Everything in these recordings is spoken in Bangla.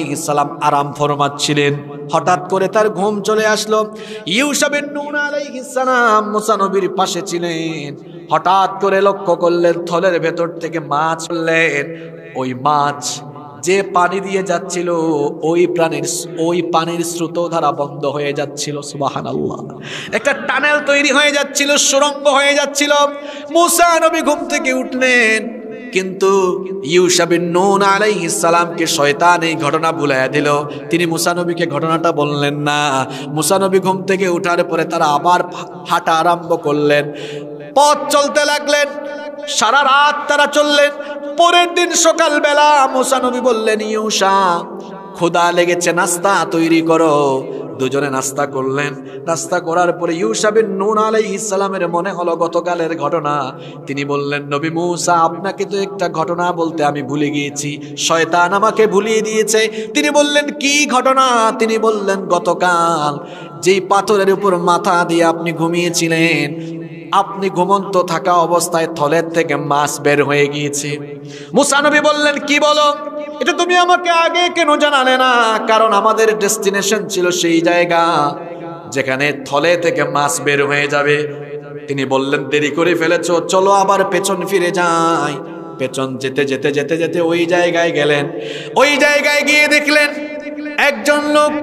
আলাইহিস সালাম আরাম ফরমাচ্ছিলেন। হঠাৎ করে তার ঘুম চলে আসলো। ইউসা বিন নুন আলাইহিস সালাম মুসা নবীর পাশে ছিলেন। হঠাৎ করে লক্ষ্য করলেন থলের ভেতর থেকে মাছ উঠলেন। ওই মাছ যে পানি দিয়ে যাচ্ছিল ওই পানির স্রোতধারা বন্ধ হয়ে যাচ্ছিল। সুবহানাল্লাহ। একটা টানেল তৈরি হয়ে যাচ্ছিল, সুড়ঙ্গ হয়ে যাচ্ছিল। মুসা নবী ঘুম থেকে উঠলেন, কিন্তু ইউসা বিন নুন আলাইহিস সালামকে শয়তান এই ঘটনা ভুলাইয়া দিল। তিনি মুসা নবীকে ঘটনাটা বললেন না। মুসা নবী ঘুম থেকে উঠার পরে তারা আবার হাঁটা আরম্ভ করলেন, পথ চলতে লাগলেন। সারা রাত তারা চললেন। পরের দিন সকালবেলা মুসা নবী বললেন, ইউসা ক্ষুধা লেগেছে, নাস্তা তৈরি করো। দুজনে নাস্তা করলেন। নাস্তা করার পরে ইউসা বিন নুন আলাইহিস সালামের মনে হলো গতকালের ঘটনা। তিনি বললেন, নবী মুসা, আপনাকে তো একটা ঘটনা বলতে আমি ভুলে গিয়েছি, শয়তান আমাকে ভুলিয়ে দিয়েছে। তিনি বললেন, কি ঘটনা? তিনি বললেন, গতকাল যেই পাথরের উপর মাথা দিয়ে আপনি ঘুমিয়েছিলেন, আপনি ঘুমন্ত থাকা অবস্থায় থলের থেকে মাছ বের হয়ে গিয়েছে। মুসা নবী বললেন, কি বলো? এটা তুমি আমাকে আগে কেন জানালে না? কারণ আমাদের ডেস্টিনেশন ছিল সেই জায়গা যেখানে থলে থেকে মাছ বের হয়ে যাবে। তিনি বললেন, দেরি করে ফেলেছো, চলো আবার পেছন ফিরে যাই। পেছন যেতে যেতে যেতে যেতে ওই জায়গায় গেলেন। ওই জায়গায় গিয়ে দেখলেন একজন লোক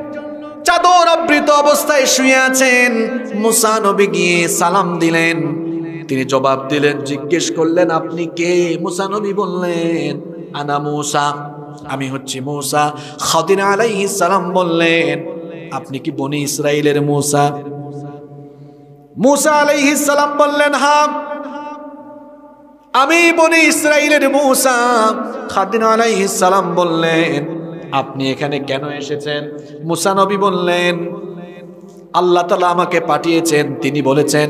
চাদর আবৃত অবস্থায় শুয়ে আছেন। মুসা নবী গিয়ে সালাম দিলেন। তিনি জবাব দিলেন, জিজ্ঞেস করলেন, আপনি কে? মুসা নবী বললেন, আনা মুসা, আমি হচ্ছি মুসা। খাদির আলাইহিস সালাম বললেন, আপনি কি বনি ইসরাইলের মুসা? মুসা আলাইহিস সালাম বললেন, হ্যাঁ আমি বনি ইসরাইলের মুসা। খাদির আলাইহিস সালাম বললেন, আপনি এখানে কেন এসেছেন? মুসা নবী বললেন, আল্লাহ তাআলা আমাকে পাঠিয়েছেন। তিনি বলেছেন,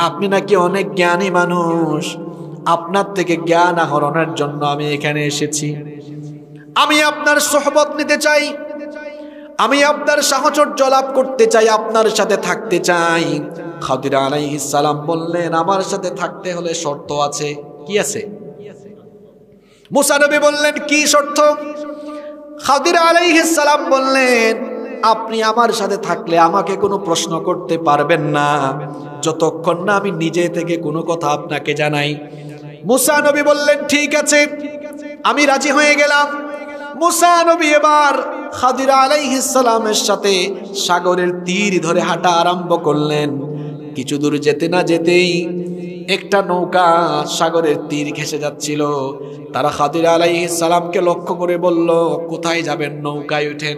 আপনি নাকি অনেক জ্ঞানী মানুষ, আপনার থেকে জ্ঞান আহরণের জন্য আমি এখানে এসেছি। আমি আপনার সোহবত নিতে চাই, আমি আপনার সাহচর্য লাভ করতে চাই, আপনার সাথে থাকতে চাই। খাদির আলাইহিস সালাম বললেন, আমার সাথে থাকতে হলে শর্ত আছে। কি আছে? মুসা নবী বললেন, কি শর্ত? খাদির আলাইহিস সালাম বললেন, আপনি আমার সাথে থাকলে আমাকে কোনো প্রশ্ন করতে পারবেন না যতক্ষণ না আমি নিজে থেকে কোনো কথা আপনাকে জানাই। মুসা নবী বললেন, ঠিক আছে, আমি রাজি হয়ে গেলাম। মুসা নবী এবার খাদির আলাইহিস সালামের সাথে সাগরের তীর ধরে হাঁটা আরম্ভ করলেন। কিছু দূর যেতে না যেতেই একটা নৌকা সাগরের তীর ঘেঁষে যাচ্ছিল। তারা খাদির আলাইহিস সালামকে লক্ষ্য করে বলল, কোথায় যাবেন? নৌকায় উঠেন,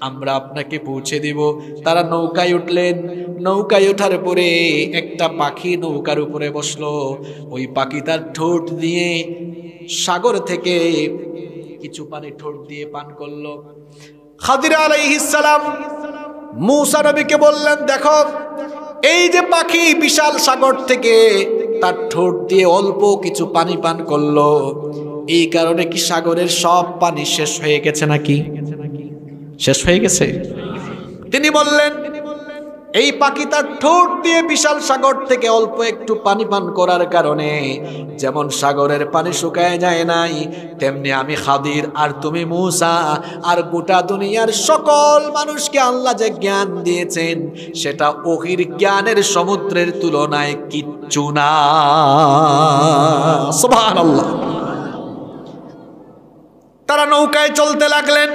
আমরা আপনাকে পৌঁছে দিব। তারা নৌকায় উঠলেন। নৌকায় ওঠার পরে একটা পাখি নৌকার উপরে বসলো। ওই পাখি তার ঠোঁট দিয়ে সাগর থেকে কিছু পানি ঠোঁট দিয়ে পান করলো। খাদির আলাইহিস সালাম মুসা নবীকে বললেন, দেখো এই যে পাখি বিশাল সাগর থেকে তার ঠোঁট দিয়ে অল্প কিছু পানি পান করলো, এই কারণে কি সাগরের সব পানি শেষ হয়ে গেছে নাকি? শেষ হয়ে গেছে? তিনি বললেন, এই পাখি তার ঠোঁট দিয়ে বিশাল সাগর থেকে অল্প একটু পানি পান করার কারণে যেমন সাগরের পানি শুকায় যায় নাই, তেমনি আমি খাদির আর তুমি মুসা আর গোটা দুনিয়ার সকল মানুষকে আল্লাহ যে জ্ঞান দিয়েছেন সেটা ওহির জ্ঞানের সমুদ্রের তুলনায় কিচ্ছু না। সুবহানাল্লাহ। তারা নৌকায় চলতে লাগলেন।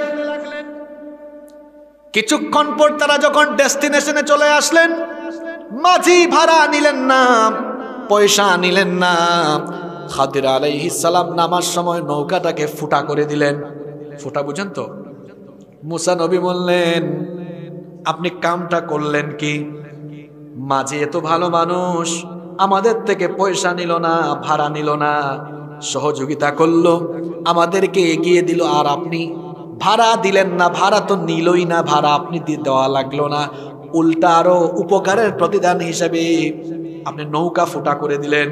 কিছুক্ষণ পর তারা যখন ডেস্টিনেশনে চলে আসলেন, মাঝি ভাড়া নিলেন না, পয়সা নিলেন না। খাদির আলাইহিস সালাম নামার সময় নৌকাটাকে ফুটা করে দিলেন। ফুটা বুঝেন তো? মুসা নবী বললেন, আপনি কামটা করলেন কি? মাঝি এত ভালো মানুষ, আমাদের থেকে পয়সা নিল না, ভাড়া নিল না, সহযোগিতা করলো, আমাদেরকে এগিয়ে দিল, আর আপনি ভাড়া দিলেন না। ভাড়া তো নিলই না, ভাড়া আপনি দেওয়া লাগলো না, উল্টা আরো উপকারের প্রতিদান হিসেবে আপনি নৌকা ফুটা করে দিলেন।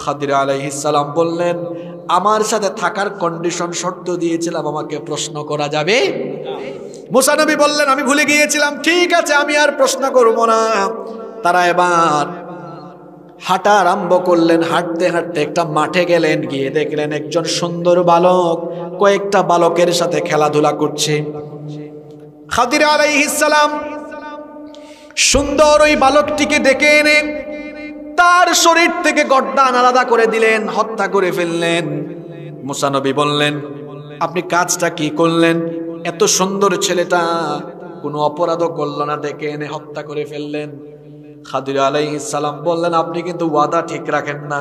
খাদির আলাইহিস সালাম বললেন, আমার সাথে থাকার কন্ডিশন শর্ত দিয়েছিলাম, আমাকে প্রশ্ন করা যাবে? মুসা নবী বললেন, আমি ভুলে গিয়েছিলাম, ঠিক আছে আমি আর প্রশ্ন করব না। তারা এবার হাঁটা আরম্ভ করলেন। হাঁটতে হাঁটতে একটা মাঠে গেলেন, গিয়ে দেখলেন একজন সুন্দর বালক কয়েকটা বালকের সাথে খেলাধুলা করছে। খাদির আলাইহিস সালাম সুন্দর ওই বালকটিকে ডেকে এনে তার শরীর থেকে গর্দান আলাদা করে দিলেন, হত্যা করে ফেললেন। মুসা নবী বললেন, আপনি কাজটা কি করলেন? এত সুন্দর ছেলেটা কোনো অপরাধও করল না, ডেকে এনে হত্যা করে ফেললেন। খাদির আলাইহিস সালাম বললেন, আপনি কিন্তু ওয়াদা ঠিক রাখেন না,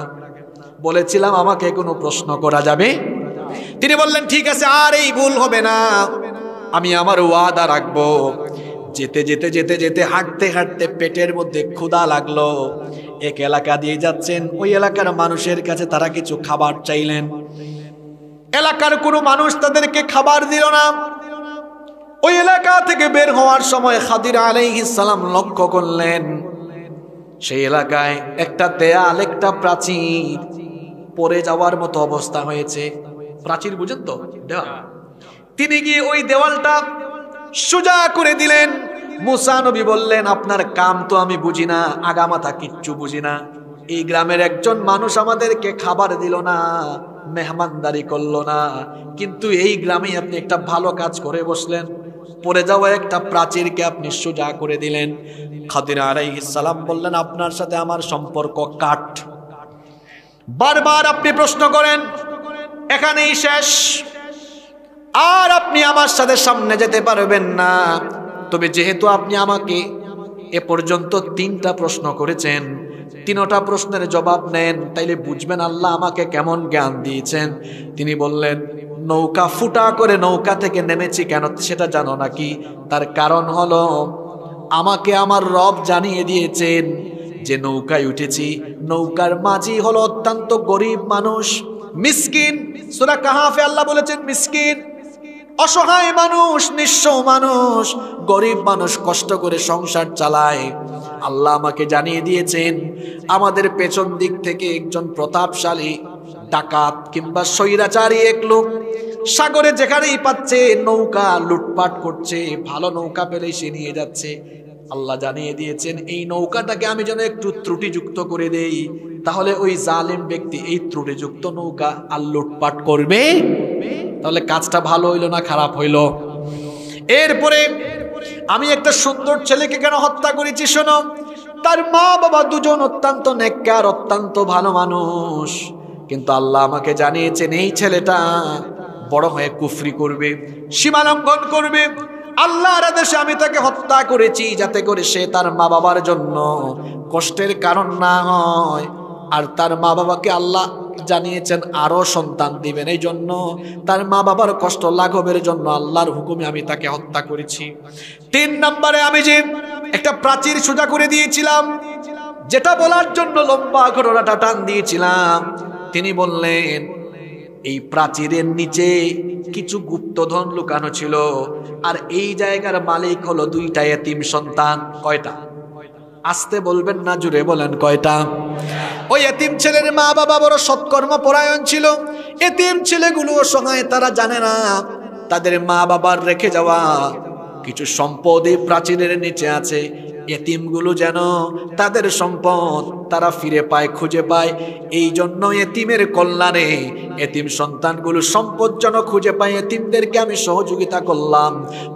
বলেছিলাম আমাকে কোনো প্রশ্ন করা যাবে। তিনি বললেন, ঠিক আছে, আর এই ভুল হবে না, আমি আমার ওয়াদা রাখবো। যেতে যেতে যেতে যেতে হাঁটতে হাঁটতে পেটের মধ্যে ক্ষুধা লাগলো। এক এলাকা দিয়ে যাচ্ছেন, ওই এলাকার মানুষের কাছে তারা কিছু খাবার চাইলেন। এলাকার কোনো মানুষ তাদেরকে খাবার দিল না। ওই এলাকা থেকে বের হওয়ার সময় খাদির আলাইহিস সালাম লক্ষ্য করলেন সেই এলাকায় একটা দেয়াল, একটা প্রাচীর পড়ে যাওয়ার মতো অবস্থা হয়েছে। প্রাচীর বুঝেন তো, দেওয়াল। তিনি গিয়ে ওই দেওয়ালটা সোজা করে দিলেন। মুসা নবী বললেন, আপনার কাম তো আমি বুঝি না, আগামাথা কিচ্ছু বুঝি না। এই গ্রামের একজন মানুষ আমাদেরকে খাবার দিল না, মেহমানদারি করলো না, কিন্তু এই গ্রামে আপনি একটা ভালো কাজ করে বসলেন, পড়ে যাওয়া একটা প্রাচীরকে আপনি সোজা করে দিলেন। খাদির আলাইহিস সালাম বললেন, আপনার সাথে আমার সম্পর্ক কাট। বারবার আপনি প্রশ্ন করেন, এখানেই শেষ, আর আপনি আমার সাথে সামনে যেতে পারবেন না। তবে যেহেতু আপনি আমাকে এ পর্যন্ত 3টা প্রশ্ন করেছেন, 3টা প্রশ্নের জবাব নেন, তাইলে বুঝবেন আল্লাহ আমাকে কেমন জ্ঞান দিয়েছেন। তিনি বললেন, নৌকা ফুটা করে নৌকা থেকে নেমেছি কেন সেটা জানো নাকি? তার কারণ হলো আমাকে আমার রব জানিয়ে দিয়েছেন যে নৌকায় উঠেছি, নৌকার মাঝি হলো অত্যন্ত গরিব মানুষ, মিসকিন। সূরা কাহাফে আল্লাহ বলেছেন মিসকিন, অসহায় মানুষ, নিঃস্ব মানুষ, গরিব মানুষ, কষ্ট করে সংসার চালায়। আল্লাহ আমাকে জানিয়ে দিয়েছেন আমাদের পেছন দিক থেকে একজন প্রতাপশালী ডাকাত কিংবা স্বৈরাচারী এক লোক সাগরে যেখানেই পাচ্ছে নৌকা লুটপাট করছে, ভালো নৌকা পেলে সে নিয়ে যাচ্ছে। আল্লাহ জানিয়ে দিয়েছেন এই নৌকাটাকে আমি যেন একটু ত্রুটিযুক্ত করে দেই, তাহলে ওই জালেম ব্যক্তি এই ত্রুটিযুক্ত নৌকা আর লুটপাট করবে। তাহলে কাজটা ভালো হইল না খারাপ হইল? এরপরে আমি একটা সুন্দর ছেলেকে কেন হত্যা করেছি শোনো। তার মা বাবা দুজন অত্যন্ত নেককার, অত্যন্ত ভালো মানুষ, কিন্তু আল্লাহ আমাকে জানিয়েছেন এই ছেলেটা বড় হয়ে কুফরি করবে, সীমালঙ্ঘন করবে। আল্লাহর আদেশে আমি তাকে হত্যা করেছি যাতে করে সে তার মা বাবার জন্য কষ্টের কারণ না হয়। আর তার মা বাবাকে আল্লাহ জানিয়েছেন আরো সন্তান দিবেন, এই জন্য তার মা বাবার কষ্ট লাঘবের জন্য আল্লাহর হুকুমে আমি তাকে হত্যা করেছি। 3 নম্বরে আমি যে একটা প্রাচীর সোজা করে দিয়েছিলাম, যেটা বলার জন্য লম্বা ঘটনাটা টান দিয়েছিলাম, তিনি বললেন এই প্রাচীরের নিচে কিছু গুপ্তধন লুকানো ছিল, আর এই জায়গার মালিক হলো 2টা এতিম সন্তান। কয়টা? আস্তে বলবেন না, জুড়ে বলেন কয়টা? ওই এতিম ছেলের মা বাবা বড় সৎকর্ম পরায়ণ ছিল। এতিম ছেলেগুলো অসহায়, তারা জানে না তাদের মা বাবার রেখে যাওয়া কিছু সম্পদ এই প্রাচীরের নিচে আছে। এতিমগুলো যেন তাদের সম্পদ তারা ফিরে পায়, খুঁজে পায়। এই জন্য এতিমের কল্যাণে এতিম সন্তানগুলো সম্পদ যেন খুঁজে পায়, এতিমদেরকে আমি সহযোগিতা করলাম,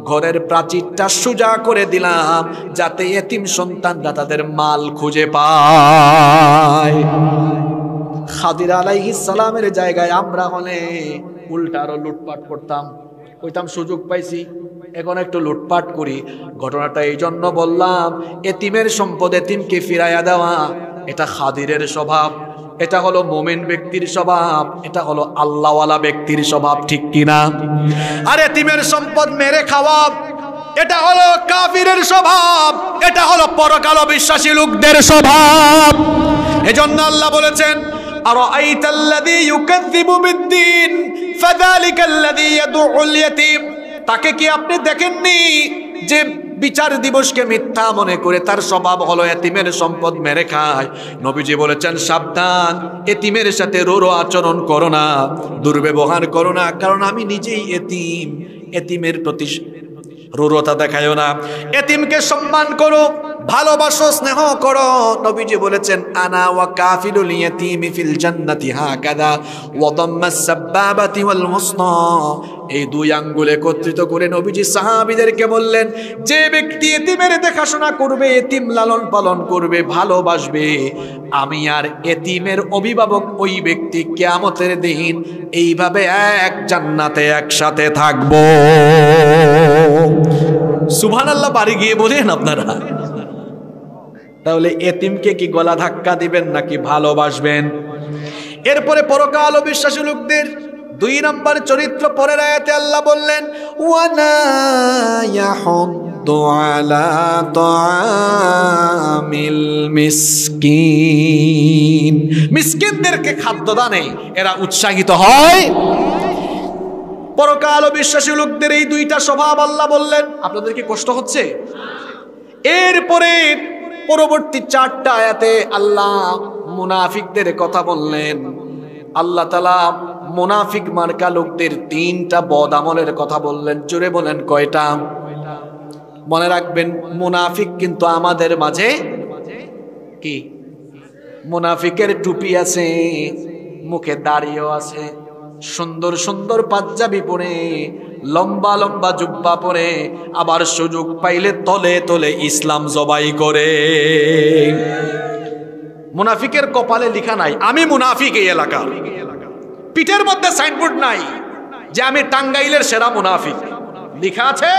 ঘরের প্রাচীরটা সোজা করে দিলাম যাতে এতিম সন্তানরা তাদের মাল খুঁজে পায়। খাদির আলাইহিস সালামের জায়গায় আমরা হলে উল্টা আরো লুটপাট করতাম, কইতাম সুযোগ পাইছি এখন একটু লুটপাট করি। ঘটনাটা এই জন্য বললাম, এতিমের সম্পদ এতিমকে ফিরাইয়া দেওয়া এটা খাদিরের স্বভাব, এটা হলো মুমিন ব্যক্তির স্বভাব, এটা হলো আল্লাহওয়ালা ব্যক্তির স্বভাব, ঠিক কিনা? আর এতিমের সম্পদ মেরে খাওয়া এটা হলো কাফিরের স্বভাব, এটা হলো পরকাল বিশ্বাসী লোকদের স্বভাব। এজন্য আল্লাহ বলেছেন, আরাআইতাল্লাযী ইউকাযযিবু বিদ্দীন ফাযালিকাল্লাযী ইয়াদউল ইয়াতীম। তাকে কি আপনি দেখেননি যে বিচার দিবসকে মিথ্যা মনে করে তার স্বভাব হলো এতিমের সম্পদ মেরে খায়? নবীজি বলেছেন সাবধান, এতিমের সাথে রূঢ় আচরণ করো না, দুর্ব্যবহার করো না, কারণ আমি নিজেই এতিম। এতিমের প্রতি রূঢ়তা দেখায়ও না, এতিমকে সম্মান করো। ভালোবাসো, স্নেহ করো। নবীজি বলেছেন আনা ওয়া কাফিলুল ইয়াতীমি ফিল জান্নাতি হাকাযা ওয়া দাম্মাস সাব্বাবাতি ওয়াল মুসনা। এই দুই আঙ্গুল একত্রিত করে নবীজি সাহাবীদেরকে বললেন, যে ব্যক্তি এতিমের দেখাশোনা করবে, এতিম লালন পালন করবে, ভালোবাসবে, আমি আর এতিমের অভিভাবক ওই ব্যক্তি কিয়ামতের দিন এইভাবে এক জান্নাতে একসাথে থাকবো। সুবহানাল্লাহ বাড়ি গিয়ে বলেন আপনারা। তাহলে এতিমকে কি গলা ধাক্কা দিবেন নাকি ভালোবাসবেন? এরপরে পরকাল অবিশ্বাসী লোকদের 2 নম্বর চরিত্র পরের আয়াতে আল্লাহ বললেন, ওয়ালা ইয়াহুদ্দু আলা তাআমিল মিসকিন। মিসকিনদেরকে খাদ্য দানে এরা উৎসাহিত হয়। পরকাল অবিশ্বাসী লোকদের এই 2টা স্বভাব আল্লাহ বললেন। আপনাদের কি কষ্ট হচ্ছে? এরপরে পরবর্তী 4টা আয়াতে আল্লাহ মুনাফিকদের কথা বললেন। আল্লাহ তাআলা মুনাফিক মার্কা লোকদের 3টা বদ আমলের কথা বললেন। জোরে বলেন কয়টা? মনে রাখবেন, মুনাফিক কিন্তু আমাদের মাঝে কি? মুনাফিকের টুপি আছে, মুখে দাড়িও আছে, সুন্দর সুন্দর পাঞ্জাবি পরে, লম্বা লম্বা জুব্বা পরে, আবার সুযোগ পাইলে তলে তলে ইসলাম জবাই করে। মুনাফিকের কপালে লেখা নাই আমি মুনাফিক এই এলাকা, পিঠের মধ্যে সাইনবোর্ড নাই যে আমি টাঙ্গাইলের সেরা মুনাফিক, লেখা আছে